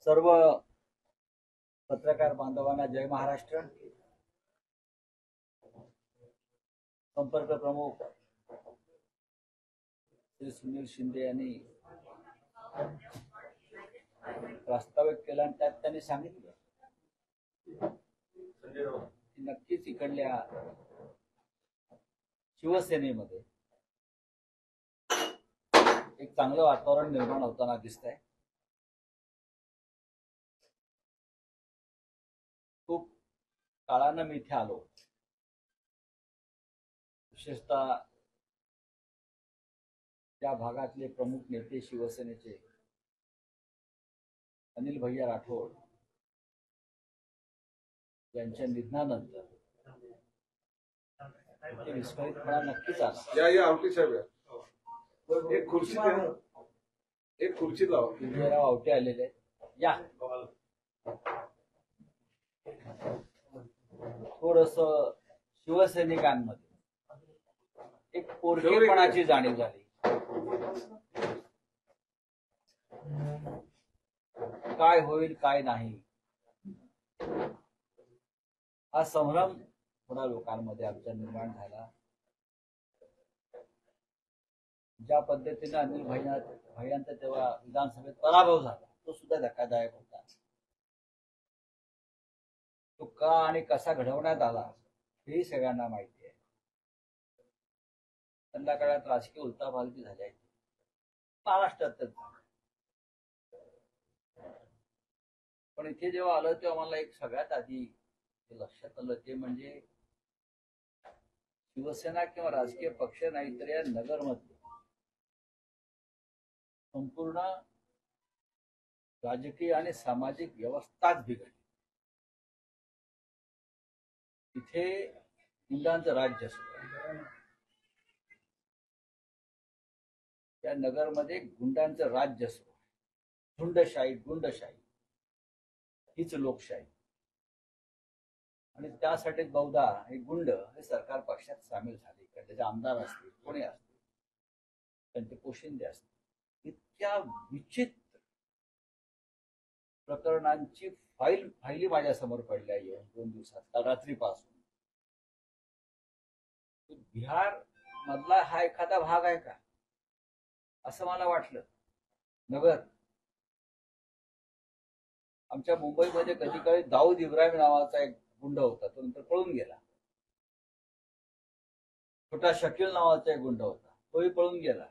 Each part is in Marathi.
सर्व पत्रकार बांधवांना जय महाराष्ट्र. संपर्क प्रमुख श्री सुनील शिंदे यांनी प्रस्तावित केला आणि त्यात त्यांनी सांगितलं की नक्कीच इकडल्या शिवसेनेमध्ये एक चांगलं वातावरण निर्माण होताना दिसतंय. खूप काळानं मी इथे आलो. विशेषतः त्या भागातले प्रमुख नेते शिवसेनेचे अनिल भैया राठोड यांच्या निधनानंतर विस्मरितपणा नक्कीच आला. या आवटे साहेब एक खुर्ची लावा. विजयराव आवटे आलेले या. थोडस शिवसैनिकांमध्ये एक पोरकेपणाची जाणीव झाली. काय होईल काय नाही हा संभ्रम थोडा लोकांमध्ये आमच्या निर्माण झाला. ज्या पद्धतीने अनिल भैयांचा तेव्हा विधानसभेत पराभव झाला तो सुद्धा धक्कादायक होता. तो का आणि कसा घडवण्यात आला हेही सगळ्यांना माहिती आहे. त्यांच्या काळात राजकीय उलथापालथी झाली आहे महाराष्ट्रात. पण इथे जेव्हा आलं तेव्हा मला एक सगळ्यात आधी लक्षात आलं ते म्हणजे शिवसेना किंवा राजकीय पक्ष नाही तर या नगरमध्ये संपूर्ण राजकीय आणि सामाजिक व्यवस्थाच बिघडली. इथे गुंडांचं राज्य सुरू आहे. या नगरमध्ये गुंडांचं राज्य सुरू आहे. झुंडशाही गुंडशाही हीच लोकशाही. आणि त्यासाठी बहुधा हे गुंड हे सरकार पक्षात सामील झाले. त्याचे आमदार असतील कोणी असतील त्यांचे पोशिंदे असतील. इतक्या विचित्र प्रकरणांची फायली माझ्यासमोर पडल्या येऊन 2 दिवसात काल रात्रीपासून. बिहार मधला हा एखादा भाग आहे का असं मला वाटलं. नगर आमच्या मुंबईमध्ये कधी काळी दाऊद इब्राहिम नावाचा एक गुंड होता. तो नंतर पळून गेला. छोटा शकील नावाचा एक गुंड होता तोही पळून गेला.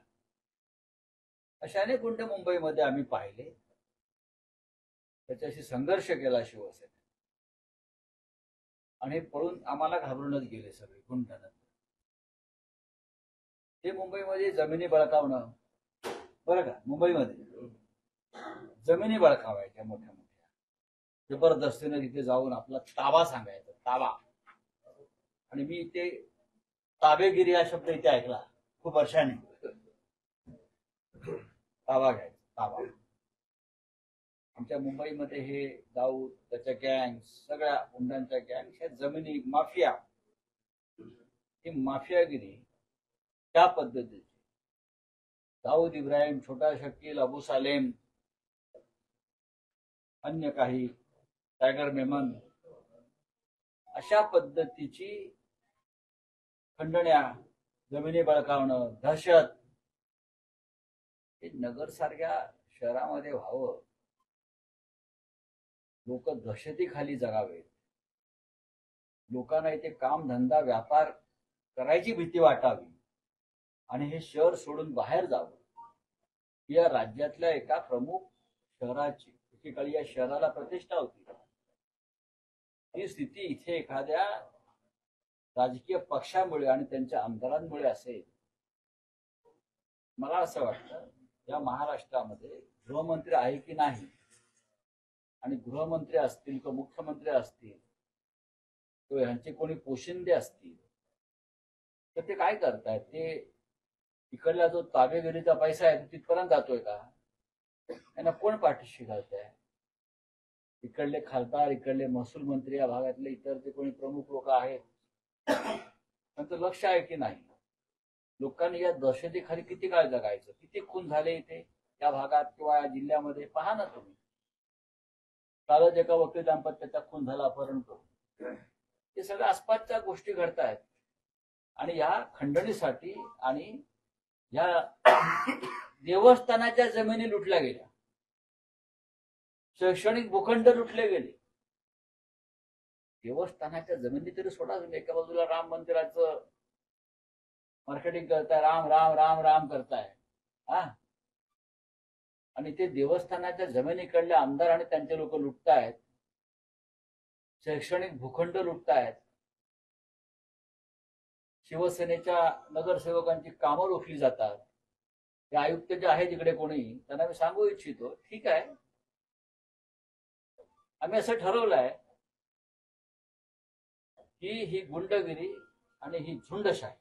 अशा अनेक गुंड मुंबईमध्ये आम्ही पाहिले. त्याच्याशी संघर्ष केला शिवसेना आणि पळून आम्हाला घाबरूनच गेले सगळे गुंड. ते मुंबईमध्ये जमिनी बळकावणं बरं का. मुंबईमध्ये जमिनी बळकावायच्या मोठ्या मोठ्या जबरदस्तीने तिथे जाऊन आपला ताबा सांगायचा ताबा. आणि मी इथे ताबेगिरी हा शब्द इथे ऐकला खूप वर्षांनी. ताबा घ्यायचा ताबा. आमच्या मुंबईमध्ये हे दाऊद त्याच्या गँग सगळ्या गुंडांच्या गँग ह्या जमिनी माफिया ही माफियागिरी त्या पद्धतीची. दाऊद इब्राहिम छोटा शकील अबू सालेम अन्य काही टायगर मेमन अशा पद्धतीची खंडण्या जमिनी बळकावणं दहशत हे नगर सारख्या शहरामध्ये व्हावं. लोक दहशतीखाली जगावेत. लोकांना इथे काम धंदा व्यापार करायची भीती वाटावी आणि हे शहर सोडून बाहेर जावं. या राज्यातल्या एका प्रमुख शहराची एकेकाळी या शहराला प्रतिष्ठा होती. ही स्थिती इथे एखाद्या राजकीय पक्षामुळे आणि त्यांच्या आमदारांमुळे असेल. मला असं वाटतं या महाराष्ट्रामध्ये गृहमंत्री आहे की नाही आणि गृहमंत्री असतील किंवा मुख्यमंत्री असतील किंवा ह्यांचे कोणी पोशिंदे असतील तर ते काय करतायत. ते इकडला जो ताबेगिरीचा पैसा आहे तो तिथपर्यंत जातोय का. त्यांना कोण पाठीशी घालतंय. इकडले खासदार इकडले महसूल मंत्री या भागातले इतर जे कोणी प्रमुख लोक आहेत त्यांचं लक्ष आहे की नाही. लोकांनी या दहशतीखाली किती काळ जगायचं. किती खून झाले इथे त्या भागात किंवा या जिल्ह्यामध्ये पहा ना तुम्ही. कालच एका वकील दाम्पत्याचा खून झाला अपहरण करून. हे सगळ्या आसपासच्या गोष्टी घडत आहेत आणि या खंडणीसाठी आणि या देवस्थानाच्या जमिनी लुटल्या गेल्या, शैक्षणिक भूखंड लुटले गेले. देवस्थानाच्या जमिनी तरी सोडा तुम्ही. एका बाजूला राम मंदिराचं मार्केटिंग करताय, राम राम राम राम करताय हा, आणि ते देवस्थानाच्या जमिनीकडले आमदार आणि त्यांचे लोक लुटतायत, शैक्षणिक भूखंड लुटतायत, शिवसेनेच्या नगरसेवकांची कामं रोखली जातात. हे आयुक्त जे आहे तिकडे कोणी, त्यांना मी सांगू इच्छितो, ठीक आहे, आम्ही असं ठरवलंय की ही गुंडगिरी आणि ही झुंडशाही,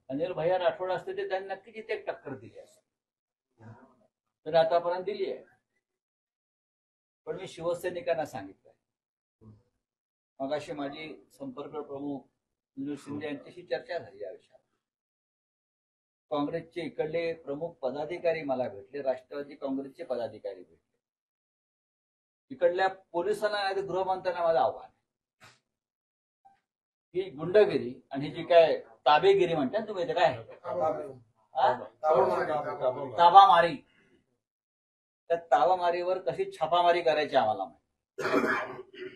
अनिल भैया राठोड असते ते त्यांनी नक्कीच इथे एक टक्कर दिली असते, तर आतापर्यंत दिली आहे. पण मी शिवसैनिकांना सांगितलंय, मगाशी माझी संपर्क प्रमुख विनोद शिंदे यांच्याशी चर्चा झाली या विषयावर. काँग्रेसचे इकडले प्रमुख पदाधिकारी मला भेटले, राष्ट्रवादी काँग्रेसचे पदाधिकारी भेटले, इकडल्या पोलिसांना आणि गृहमंत्र्यांना माझं आव्हान आहे, ही गुंडगिरी आणि ही जी काय ताबेगिरी म्हणता ना तुम्ही, ते काय ताबामारी, त्या ताबामारीवर कशी छापामारी करायची आम्हाला माहिती.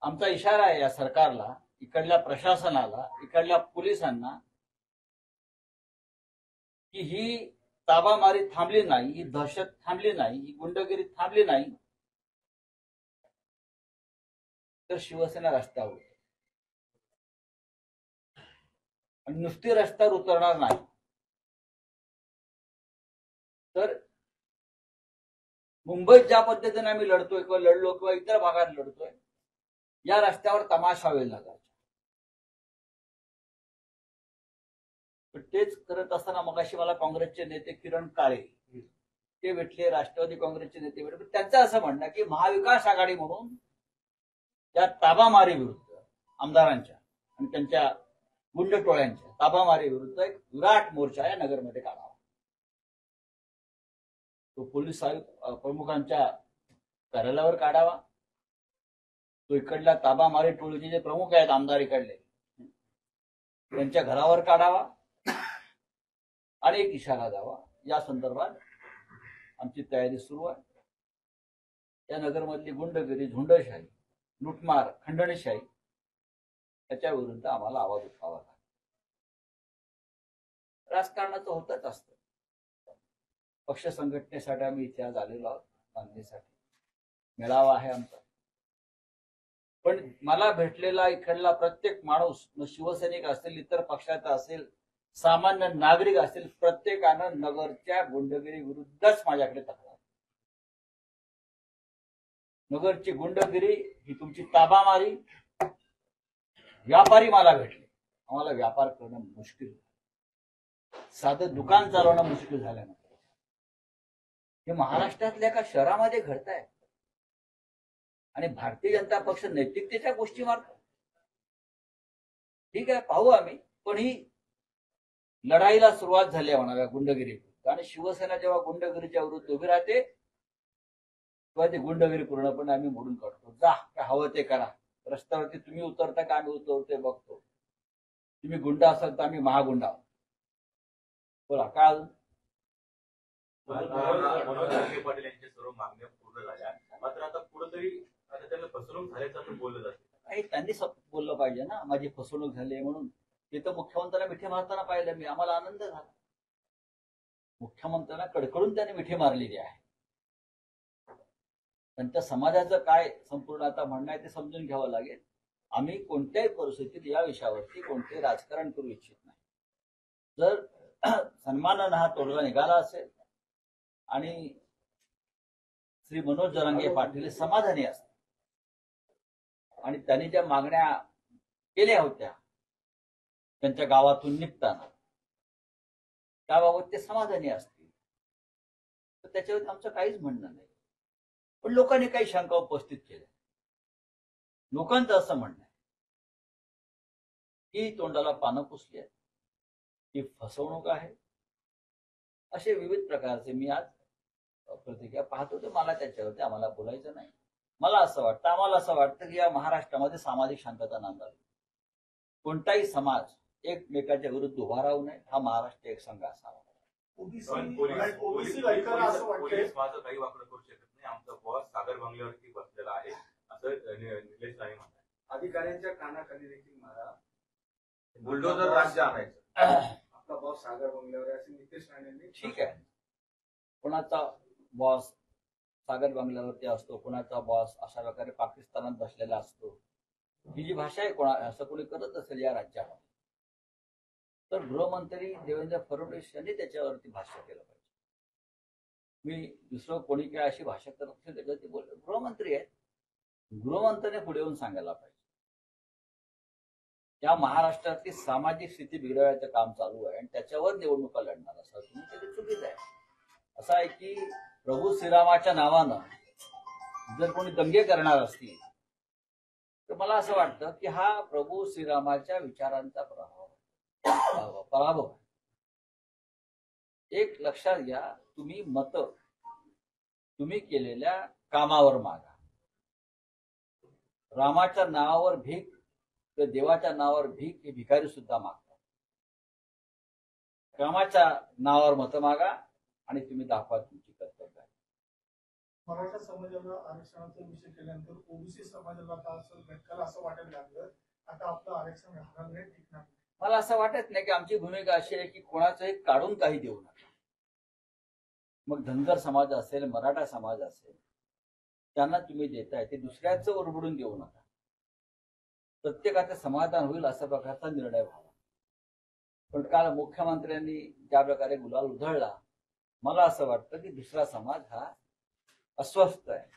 आमचा इशारा आहे या सरकारला, इकडल्या प्रशासनाला, इकडल्या पोलिसांना, की ही ताबामारी थांबली नाही, ही दहशत थांबली नाही, ही गुंडगिरी थांबली नाही तर शिवसेना रस्त्यावर उतरेल. आणि नुसती रस्त्यावर उतरणार नाही तर मुंबईत ज्या पद्धतीने आम्ही लढतोय किंवा लढलो किंवा इतर भागात लढतोय, या रस्त्यावर तमाशा होईल नगरचा. पण तेच करत असताना मगाशी मला काँग्रेसचे नेते किरण काळे ते भेटले, राष्ट्रवादी काँग्रेसचे नेते भेटले. पण त्यांचं असं म्हणणं की महाविकास आघाडी म्हणून त्या ताबामारी विरुद्ध, आमदारांच्या आणि त्यांच्या गुंड टोळ्यांच्या ताबामारी विरुद्ध एक विराट मोर्चा या नगरमध्ये काढावा. तो पोलीस प्रमुखांच्या कार्यालयावर काढावा, तो इकडल्या ताबामारी टोळीचे जे प्रमुख आहेत आमदार इकडले त्यांच्या घरावर काढावा आणि एक इशारा द्यावा. या संदर्भात आमची तयारी सुरू आहे. या नगरमधली गुंडगिरी, झुंडशाही, लुटमार, खंडणीशाही त्याच्या विरुद्ध आम्हाला आवाज उठवावा लागेल. राजकारणाचं होतच असतं. पक्ष संघटनेसाठी आम्ही इथे आज आलेलो आहोत, बांधणीसाठी मेळावा आहे आमचा. पण मला भेटलेला इकडला प्रत्येक माणूस, शिवसैनिक असेल, इतर पक्षाचा असेल, सामान्य नागरिक असेल, प्रत्येकानं नगरच्या गुंडगिरी विरुद्धच माझ्याकडे तक्रार. नगरची गुंडगिरी ही तुमची ताबामारी. व्यापारी मला भेटले, आम्हाला व्यापार करणं मुश्किल, साधं दुकान चालवणं मुश्किल झाल्यानंतर हे महाराष्ट्रातल्या एका शहरामध्ये घडत आहे. आणि भारतीय जनता पक्ष नैतिकतेच्या गोष्टी मारतो. ठीक आहे, पाहू आम्ही, पण ही लढाईला सुरुवात झाली आहे म्हणाव्या गुंडगिरी. आणि शिवसेना जेव्हा गुंडगिरीच्या विरुद्ध उभी राहते तेव्हा ती गुंडगिरी पूर्णपणे आम्ही मोडून काढतो. जा, काय हवं ते करा, रस्त्यावरती तुम्ही उतरता का आम्ही उतरते बघतो, तुम्ही गुंड असाल तर आम्ही महागुंडा. बोला काय अजून. मनोज जरांगे पाटील यांच्या सर्व मागण्या पूर्ण झाल्या, मात्र आता कुठेतरी आता त्यांना फसवणूक झाल्याचं पण बोललं जाते. काही त्यांनी बोललं पाहिजे ना, माझी फसवणूक झाली म्हणून. ते तर मुख्यमंत्र्यांना मिठी मारताना पाहिलं मी, आम्हाला आनंद झाला. मुख्यमंत्र्यांना कडकडून त्यांनी मिठी मारलेली आहे. त्यांच्या समाजाचं काय संपूर्ण आता म्हणणं आहे ते समजून घ्यावं लागेल. आम्ही कोणत्याही परिस्थितीत या विषयावरती कोणते राजकारण करू इच्छित नाही. जर सन्मानानं हा तोडगा निघाला असेल आणि श्री मनोज जरांगे पाटील समाधानी असतात आणि त्यांनी ज्या मागण्या केल्या होत्या त्यांच्या गावातून निघताना त्याबाबत ते समाधानी असतील तर त्याच्यावर आमचं काहीच म्हणणं नाही. पण लोकांनी काही शंका उपस्थित केल्या. लोकांचं असं म्हणणं आहे की तोंडाला पानं पुसली आहेत, ही फसवणूक आहे, असे विविध प्रकारचे मी आज प्रतिक्रिया पाहतो. तर मला त्याच्यावरती आम्हाला बोलायचं नाही. मला असं वाटतं, आम्हाला असं वाटतं की या महाराष्ट्रामध्ये सामाजिक शांतता नांदावी. कोणताही समाज एकमेकाच्या विरुद्ध उभा राहू नये. हा महाराष्ट्र एक संघ असावा. पण पोलीस माझं काही वाकडं करू शकत नाही. आमचा बॉस सागर बंगल्यावरती बसलेला आहे असं निलेश राणे म्हणतात. अधिकाऱ्यांच्या कानाखाली देखील मारा, बुलडोजर राज्य आणायचं. आपला बॉस सागर बंगल्यावर आहे असे नितेश राणेंनी. ठीक आहे, कोणाचा बॉस सागर बंगल्यावरती असतो, कोणाचा बॉस अशा प्रकारे पाकिस्तानात बसलेला असतो. ही जी भाषा आहे, कोणा असं कोणी करत असेल या राज्यामध्ये, तर गृहमंत्री देवेंद्र फडणवीस यांनी त्याच्यावरती भाष्य केलं पाहिजे. मी दुसरं कोणी काय अशी भाषा करत असेल त्याच्यावरती बोल. गृहमंत्री आहेत, गृहमंत्र्याने पुढे येऊन सांगायला पाहिजे. या महाराष्ट्रातली सामाजिक स्थिती बिघडवायचं काम चालू आहे आणि त्याच्यावर निवडणुका लढणार असं तुम्ही ते चुकीचं आहे. असं आहे की प्रभू श्रीरामाच्या नावानं जर कोणी दंगे करणार असतील तर मला असं वाटतं की हा प्रभू श्रीरामाच्या विचारांचा पराभव. एक लक्षात घ्या, तुम्ही मत तुम्ही केलेल्या कामावर मागा. रामाच्या नावावर भीक तर देवाच्या नावावर भीक हे भिकारी सुद्धा मागतात. कामाच्या नावावर मत मागा आणि तुम्ही दाखवा तुमची कर्तव्य आहे. मराठा समाजाला आरक्षणाचा विषय केल्यानंतर ओबीसी समाजाला आता असं भेटकाला असं वाटायला लागलं आता आपलं आरक्षण राहणार नाही, टिकणार नाही. मला असं वाटत नाही की आमची भूमिका अशी आहे की कोणाचंही काढून काही देऊ नका. मग धनगर समाज असेल, मराठा समाज असेल, त्यांना तुम्ही देताय ते दुसऱ्याचं ओरबडून देऊ नका. प्रत्येकाचं समाधान होईल अशा प्रकारचा निर्णय व्हावा. पण काल मुख्यमंत्र्यांनी ज्या प्रकारे गुलाल उधळला, मला असं वाटतं की दुसरा समाज हा अस्वस्थ आहे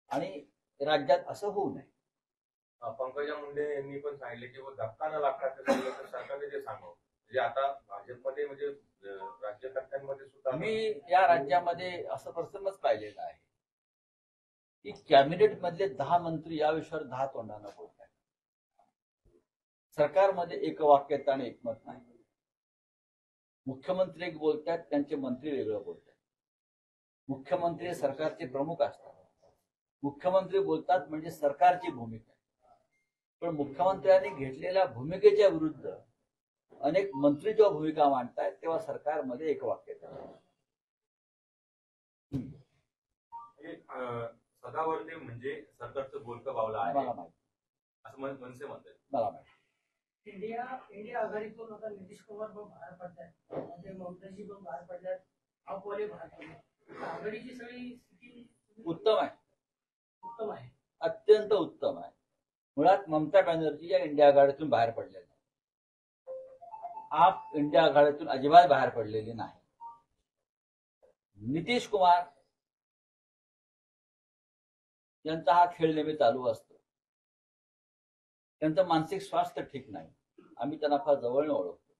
आणि राज्यात असं होऊ नये. पंकजा मुंडे यांनी पण सांगितले की धक्का न लागता सरकारने जे सांगावं. म्हणजे आता भाजपमध्ये म्हणजे राज्यकर्त्यांमध्ये सुद्धा मी या राज्यामध्ये असं प्रसंगच पाहिलेला आहे की कॅबिनेट मधले 10 मंत्री या विषयावर 10 तोंडानं बोलतात. सरकारमध्ये एक वाक्यता आणि एकमत नाही. मुख्यमंत्री एक बोलतात, त्यांचे मंत्री वेगळं बोलतात. मुख्यमंत्री सरकारचे प्रमुख असतात. मुख्यमंत्री बोलतात म्हणजे सरकारची भूमिका आहे. पण मुख्यमंत्र्यांनी घेतलेल्या भूमिकेच्या विरुद्ध अनेक मंत्री जेव्हा भूमिका मांडतात तेव्हा सरकारमध्ये एक वाक्यता. सदावर्ते म्हणजे सरकारचं बोलकं बावलं आहे मला माहिती, असं मनसे म्हणतात. मला माहिती. इंडिया आघाडीतून आता नितीश कुमार पण बाहेर पडतात, म्हणजे ममताजी पण बाहेर पडल्यात, आपवाले बाहेर पडले. आघाडीची सगळी स्थिती उत्तम आहे, उत्तम आहे, अत्यंत उत्तम आहे. मुळात ममता बॅनर्जी या इंडिया आघाडीतून बाहेर पडलेल्या नाही. आप इंडिया आघाडीतून अजिबात बाहेर पडलेली नाही. नितीश कुमार यांचा हा खेळ नेहमी चालू असतो. त्यांचं मानसिक स्वास्थ्य ठीक नाही. आम्ही त्यांना फार जवळनं ओळखतो.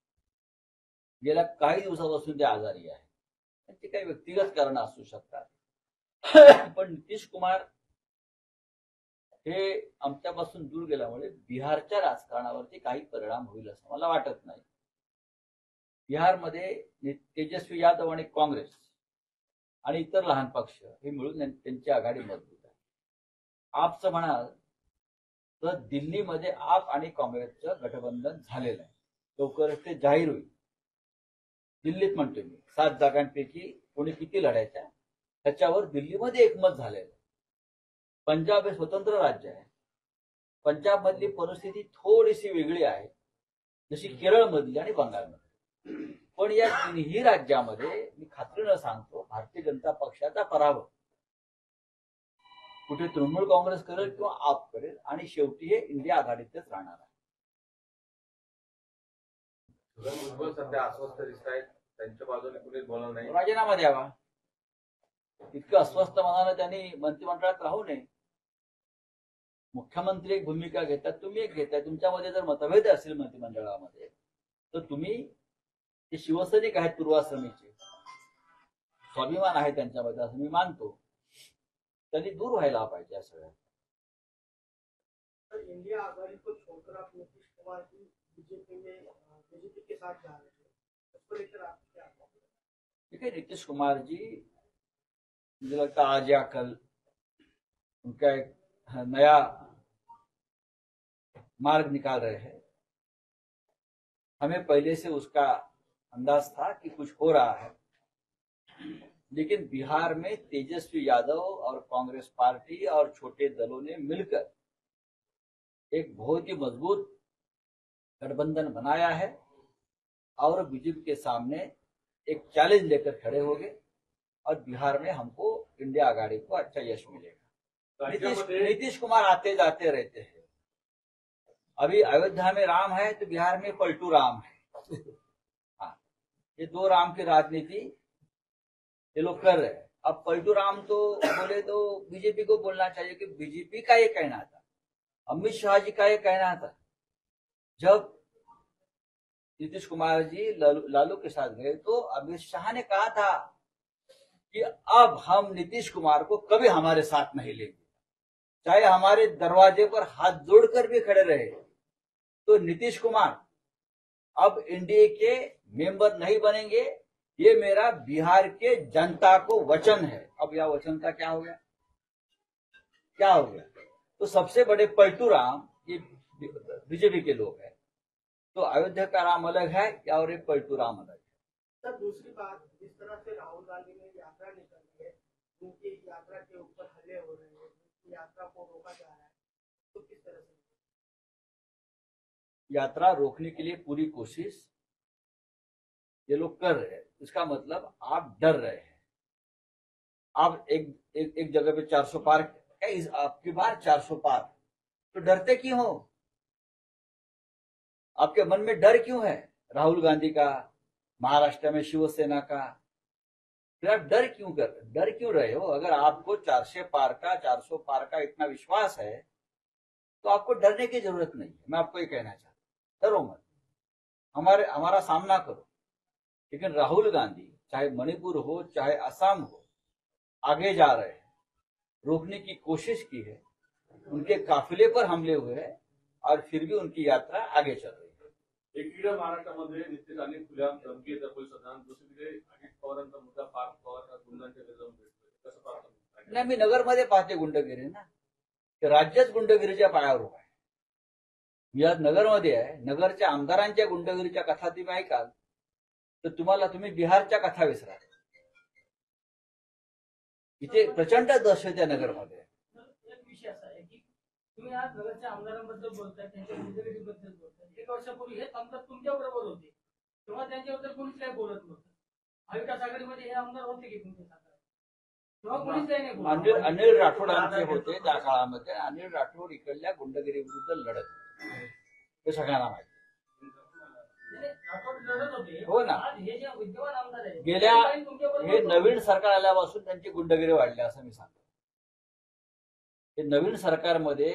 गेल्या काही दिवसापासून ते आजारी आहे. त्यांची काही व्यक्तिगत कारणं असू शकतात. पण नितीश कुमार हे आमच्यापासून दूर गेल्यामुळे बिहारच्या राजकारणावरती काही परिणाम होईल असं मला वाटत नाही. बिहारमध्ये तेजस्वी यादव आणि काँग्रेस आणि इतर लहान पक्ष हे मिळून त्यांची आघाडी मजबूत आहे. आपचं म्हणाल तर दिल्लीमध्ये आप आणि काँग्रेसचं गठबंधन झालेलं आहे. लवकरच ते जाहीर होईल. दिल्लीत म्हणतोय मी, 7 जागांपैकी कोणी किती लढायच्या त्याच्यावर दिल्लीमध्ये एकमत झालेलं आहे. पंजाब हे स्वतंत्र राज्य आहे. पंजाब मधली परिस्थिती थोडीशी वेगळी आहे, जशी केरळमधली आणि बंगालमधली. पण या तिन्ही राज्यामध्ये मी खात्रीनं सांगतो भारतीय जनता पक्षाचा पराभव. कुठे तृणमूल काँग्रेस करेल किंवा आप करेल आणि शेवटी हे इंडिया आघाडीतच राहणार आहे. भुजबळ सध्या अस्वस्थ दिसत आहेत, त्यांच्या बाजूने कुणीच बोलणार नाही. राजीनामा द्यावा. इतकं अस्वस्थ मनानं त्यांनी मंत्रिमंडळात राहू नये. मुख्यमंत्री एक भूमिका घेतात, तुम्ही एक घेताय. तुमच्यामध्ये जर मतभेद असेल मंत्रिमंडळामध्ये तर तुम्ही ते शिवसैनिक आहेत पूर्वाश्रमीचे, स्वाभिमान आहे त्यांच्यामध्ये असं मी मानतो. त्यांनी दूर व्हायला पाहिजे या सगळ्या. इंडिया आघाड़ी को छोड़कर आप नीतीश कुमार की बीजेपी के साथ जा रहे हैं, उसको लेकर आप क्या? देखिए नीतीश कुमार जी, मुझे लगता है आज या कल उनका एक नया मार्ग निकाल रहे हैं। हमें पहले से उसका अंदाज था कि कुछ हो रहा है, लेकिन बिहार में तेजस्वी यादव और कांग्रेस पार्टी और छोटे दलों ने मिलकर एक बहुत ही मजबूत गठबंधन बनाया है और बीजेपी के सामने एक चैलेंज लेकर खड़े हो गए और बिहार में हमको इंडिया आघाड़ी को अच्छा यश मिलेगा। नीतीश कुमार आते जाते रहते हैं। अभी अयोध्या में राम है तो बिहार में पलटू राम है। हाँ, ये दो राम की राजनीति ये लोग कर रहे हैं। अब पलटू राम तो बोले तो बीजेपी को बोलना चाहिए कि बीजेपी का ये कहना था, अमित शाह जी का ये कहना था। जब नीतीश कुमार जी लालू के साथ गए तो अमित शाह ने कहा था कि अब हम नीतीश कुमार को कभी हमारे साथ नहीं लेंगे, चाहे हमारे दरवाजे पर हाथ जोड़कर भी खड़े रहे। तो नीतीश कुमार अब एनडीए के मेंबर नहीं बनेंगे, ये मेरा बिहार के जनता को वचन है। अब यह वचन का क्या हो गया, क्या हो गया? तो सबसे बड़े पलटू राम ये बीजेपी के लोग हैं। तो अयोध्या का राम अलग है या और एक पलटू राम अलग है। सर दूसरी बात, जिस तरह से राहुल गांधी ने यात्रा निकाली है, उनकी यात्रा के ऊपर हल्ले हो रहे हैं, उनकी यात्रा को रोका जा रहा है, तो किस तरह से? यात्रा रोकने के लिए पूरी कोशिश ये लोग कर रहे हैं। इसका मतलब आप डर रहे हैं। आप एक जगह पे 400 पार, आपकी बार 400 पार, तो डरते क्यों हो? आपके मन में डर क्यों है? राहुल गांधी का, महाराष्ट्र में शिवसेना का, फिर आप डर क्यों रहे हो? अगर आपको 400 पार का इतना विश्वास है तो आपको डरने की जरूरत नहीं है। मैं आपको ये कहना चाहता हूं, डरो मत, हमारा सामना करो। लेकिन राहुल गांधी चाहे मणिपुर हो चाहे असम हो, आगे जा रहे हैं, रोकने की कोशिश की है, उनके काफिले पर हमले हुए हैं और फिर भी उनकी यात्रा आगे चल रही है। एकीकडे महाराष्ट्रामध्ये निश्चित अनेक खुल्या धमकी येतात पोलीस प्रधान, दुसरीकडे अजित पवारांचा मुद्दा पार्थ पवार गुंडांच्या घरी जाऊन भेटतोय, कसं पाहतो? नाही, मी नगरमध्ये पाहते गुंडगिरी ना, राज्यच गुंडगिरीच्या पायावर उभा आहे। मी आज नगरमध्ये आहे, नगरच्या आमदारांच्या गुंडगिरीच्या कथा तुम्ही ऐकाल तर तुम्ही बिहारच्या कथा विसराल। इथे प्रचंड दहशत आहे नगरमध्ये। एक विषय असा आहे की तुम्ही आज नगरच्या आमदारांबद्दल बोलताय, त्यांच्या गुंडगिरीबद्दल बोलताय। 1 वर्षापूर्वी हे आमदार तुमच्या बरोबर होते, तेव्हा त्यांच्याबद्दल कोणीच काही बोलत नव्हतं। महाविकास आघाडीमध्ये हे आमदार होते की तुमच्या साताऱ्यात, तेव्हा कोणीच काही नाही बोलत। अनिल राठोडांचे होते त्या काळामध्ये। अनिल राठोड इकडल्या गुंडगिरी विरुद्ध लढत होते, हे सगळ्यांना माहिती। हो ना, गेल्या हे नवीन सरकार आल्यापासून त्यांची गुंडगिरी वाढली असं मी सांगतो। हे नवीन सरकारमध्ये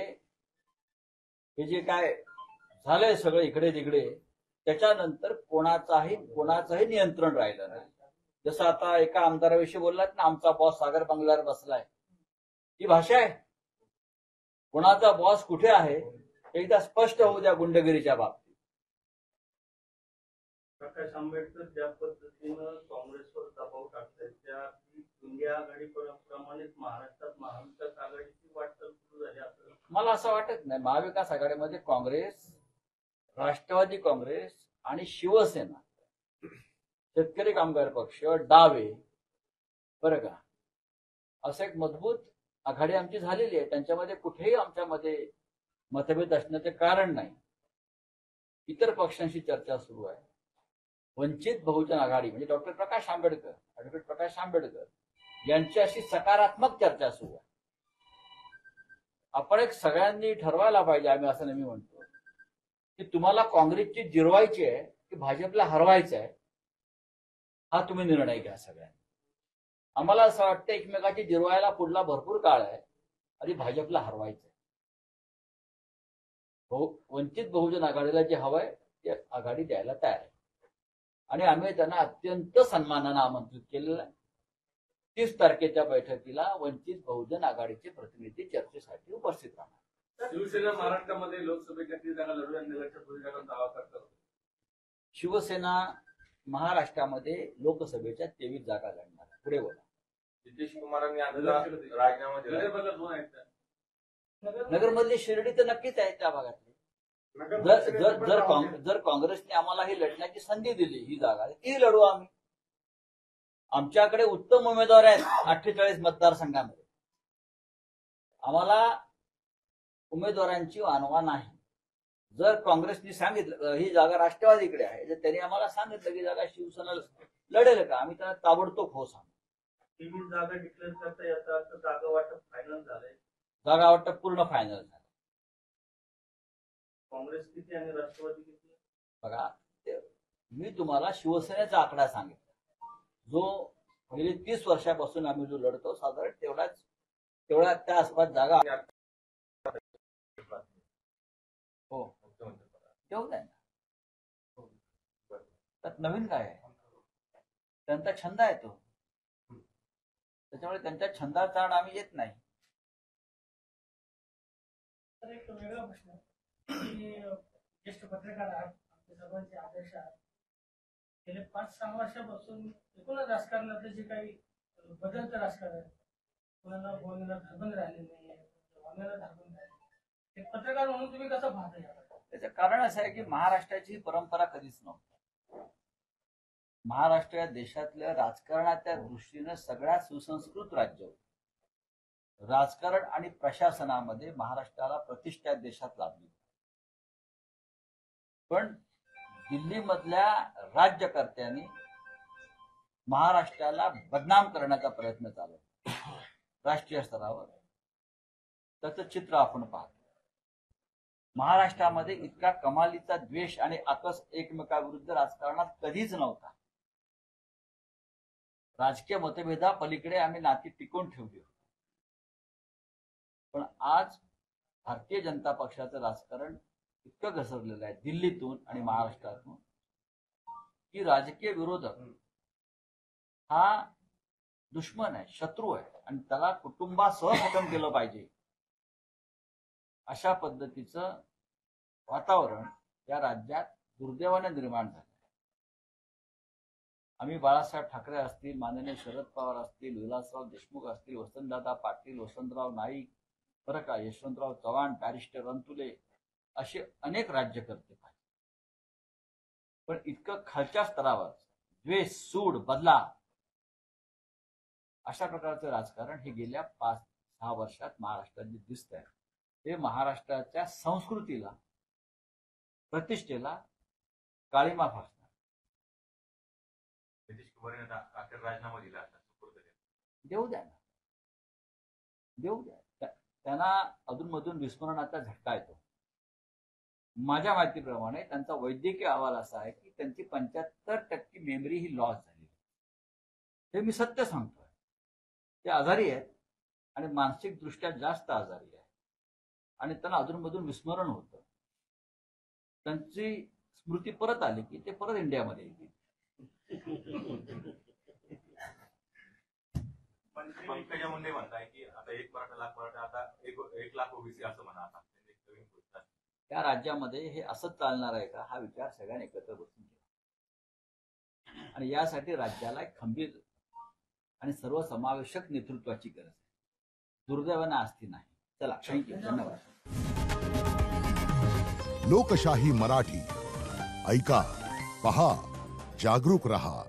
हे जे काय झालंय सगळं इकडे तिकडे, त्याच्यानंतर कोणाचंही नियंत्रण राहिलं नाही। जसं आता एका आमदाराविषयी बोललात ना, आमचा बॉस सागर बंगल्यावर बसलाय, ही भाषा आहे? कोणाचा बॉस कुठे आहे एकदा स्पष्ट होऊ द्या गुंडगिरीच्या बाबतीत। प्रकाश आंबेडकर ज्या पद्धतीनं काँग्रेसवर दबाव टाकतात, त्या इंडिया आघाडी प्रमाणेच महाराष्ट्रात महाविकास आघाडीची वाटचाल सुरू झाली असं मला असं वाटत नाही। महाविकास आघाडीमध्ये काँग्रेस, राष्ट्रवादी काँग्रेस आणि शिवसेना, शेतकरी कामगार पक्ष, डावे, बरं का, असं एक मजबूत आघाडी आमची झालेली आहे। त्यांच्यामध्ये कुठेही आमच्यामध्ये मतभेद असण्याचे कारण नाही। इतर पक्षांशी चर्चा सुरू आहे। वंचित बहुजन आघाडी म्हणजे ॲडव्होकेट प्रकाश आंबेडकर यांच्याशी सकारात्मक चर्चा सुरू आहे। आपण एक सगळ्यांनी ठरवायला पाहिजे, आम्ही असं नेहमी म्हणतो की तुम्हाला काँग्रेसची जिरवायची आहे की भाजपला हरवायचं आहे, हा तुम्ही निर्णय घ्या सगळ्यांनी। आम्हाला असं वाटतं एकमेकाची जिरवायला पुढला भरपूर काळ आहे आणि भाजपला हरवायचं आहे। वंचित बहुजन आघाडीला जे हवंय ते आघाडी द्यायला तयार आहे आणि आम्ही त्यांना अत्यंत सन्मानानं आमंत्रित केलेलं आहे। 30 तारखेच्या बैठकीला वंचित बहुजन आघाडीचे प्रतिनिधी चर्चेसाठी उपस्थित राहणार। शिवसेना महाराष्ट्रामध्ये लोकसभेच्या 30 जागा लढवून नगरच्या 2 जागा दावा करतात। शिवसेना महाराष्ट्रामध्ये लोकसभेच्या 23 जागा लढणार आहे. पुढे बोला. नितीश कुमारांनी आपला राजीनामा दिला. नगरपालिका 2 आहेत त्या. नगरमधली शिर्डी तर नक्कीच आहे त्या भागातली. जर काँग्रेसने आम्हाला ही लढण्याची संधी दिली, ही जागा ती लढू आम्ही. आमच्याकडे उत्तम उमेदवार आहेत 48 मतदारसंघामध्ये. आम्हाला उमेदवारांची वानवा नाही. जर काँग्रेसने सांगितलं ही जागा राष्ट्रवादीकडे आहे, तर त्यांनी आम्हाला सांगितलं की जागा शिवसेना लढेल का, आम्ही त्यांना ताबडतोब हो सांगू. 3 जागा डिक्लेअर करता याचा अर्थ जागा वाटप फायनल झालंय. जागा वाटप पूर्ण फायनल झालं. काँग्रेस किती आणि राष्ट्रवादी किती? बघा, मी तुम्हाला शिवसेनेचा आकडा सांगितला, जो गेली 30 वर्षापासून आम्ही जो लढतो, साधारण तेवढ्या त्या आसपास जागा हो तेवढं आहे ना. त्यात नवीन काय आहे? त्यांचा छंद आहे तो, त्याच्यामुळे त्यांच्या छंदाचा आड आम्ही येत नाही. तर एक वेगळा प्रश्न आहे की ज्येष्ठ पत्रकार आहात, आमच्या सर्वांचे आदर्श आहात. गेले 5-6 वर्षापासून एकूणच राजकारणातले जे काही बदलतं राजकारण, कोणाला बोलण्याला धार्बंद राहिले नाही, वागण्याला धार्बंद राहिले, एक पत्रकार म्हणून तुम्ही कसं पाहता याला? त्याचं कारण असं आहे की महाराष्ट्राची परंपरा कधीच नव्हती. महाराष्ट्र या देशातल्या राजकारणाच्या दृष्टीनं सगळ्यात सुसंस्कृत राज्य होतं. राजकारण आणि प्रशासनामध्ये महाराष्ट्राला प्रतिष्ठा देशात लाभली. पण दिल्लीमधल्या राज्यकर्त्यांनी महाराष्ट्राला बदनाम करण्याचा प्रयत्न चालू राष्ट्रीय स्तरावर. त्याचं चित्र आपण पाहतो. महाराष्ट्रामध्ये इतका कमालीचा द्वेष आणि आकस एकमेकाविरुद्ध राजकारणात कधीच नव्हता. राजकीय मतभेदापलीकडे आम्ही नाती टिकवून ठेवली होती. पण आज भारतीय जनता पक्षाचं राजकारण इतकं घसरलेलं आहे दिल्लीतून आणि महाराष्ट्रातून की राजकीय विरोधक हा दुश्मन आहे, शत्रू आहे, आणि त्याला कुटुंबासह खतम केलं पाहिजे अशा पद्धतीचं वातावरण या राज्यात दुर्दैवाने निर्माण झालं. आम्ही बाळासाहेब ठाकरे असतील, माननीय शरद पवार असतील, विलासराव देशमुख असतील, वसंतदादा पाटील, वसंतराव नाईक, बरं का, यशवंतराव चव्हाण, बॅरिस्टर रणतुले, असे अनेक राज्यकर्ते पाहिजे. पण इतकं खालच्या स्तरावर द्वेष, सूड, बदला अशा प्रकारचं राजकारण हे गेल्या 5-6 वर्षात महाराष्ट्रात जे दिसत आहे, हे महाराष्ट्राच्या संस्कृतीला, प्रतिष्ठेला काळीमा फासणार. नितीश कुमारांनी अखेर राजीनामा दिला आता. देऊ द्या ना, देऊ द्या. त्यांना अधूनमधून विस्मरणाचा झटका येतो. माझ्या माहितीप्रमाणे त्यांचा वैद्यकीय अहवाल असा आहे की त्यांची 75% मेमरी ही लॉस झाली. हे मी सत्य सांगतोय. ते आजारी आहेत आणि मानसिक दृष्ट्या जास्त आजारी आहेत आणि त्यांना अधूनमधून विस्मरण होतं. त्यांची स्मृती परत आली की ते परत इंडियामध्ये येतील. पंकजा मुंडे म्हणताय की आता 1 मराठा लाख मराठा, आता 1 लाख ओबीसी असं म्हणा. आता त्या राज्यामध्ये हे असंच चालणार आहे का, हा विचार सगळ्यांनी एकत्र बसून केला. आणि यासाठी राज्याला एक खंबीर आणि सर्वसमावेशक नेतृत्वाची गरज आहे. दुर्दैवाने असती नाही. चला, थँक्यू, धन्यवाद. लोकशाही मराठी ऐका, पहा, जागरूक रहा.